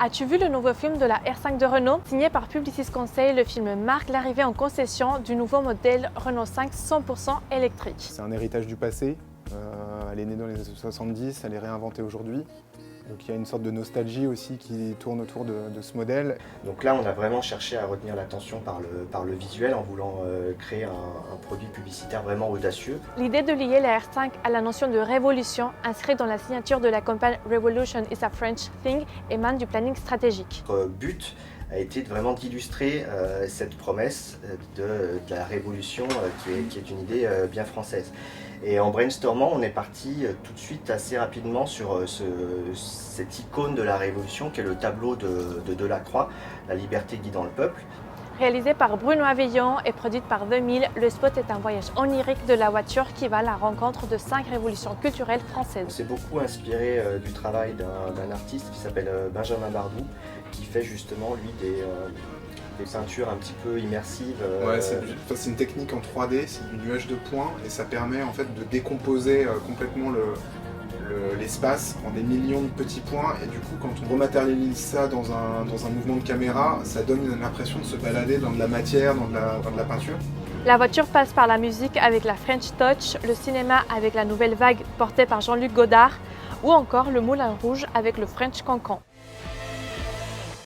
As-tu vu le nouveau film de la R5 de Renault? Signé par Publicis Conseil, le film marque l'arrivée en concession du nouveau modèle Renault 5 100% électrique. C'est un héritage du passé. Elle est née dans les années 70, elle est réinventée aujourd'hui. Donc il y a une sorte de nostalgie aussi qui tourne autour de ce modèle. Donc là, on a vraiment cherché à retenir l'attention par le visuel en voulant créer un produit publicitaire vraiment audacieux. L'idée de lier la R5 à la notion de révolution, inscrite dans la signature de la campagne Revolution is a French thing, émane du planning stratégique. Notre but a été vraiment d'illustrer cette promesse de la révolution qui est une idée bien française. Et en brainstormant, on est parti tout de suite assez rapidement sur cette icône de la révolution qui est le tableau de Delacroix, La liberté guidant le peuple. Réalisé par Bruno Aveillon et produite par 2000, le spot est un voyage onirique de la voiture qui va à la rencontre de 5 révolutions culturelles françaises. On s'est beaucoup inspiré du travail d'un artiste qui s'appelle Benjamin Bardou, qui fait justement lui des peintures un petit peu immersives. Ouais, c'est une technique en 3D, c'est du nuage de points et ça permet en fait de décomposer complètement l'espace en des millions de petits points, et du coup quand on rematérialise ça dans un mouvement de caméra, ça donne l'impression de se balader dans de la matière, dans de la peinture. La voiture passe par la musique avec la French Touch, le cinéma avec la Nouvelle Vague portée par Jean-Luc Godard ou encore le Moulin Rouge avec le French Cancan.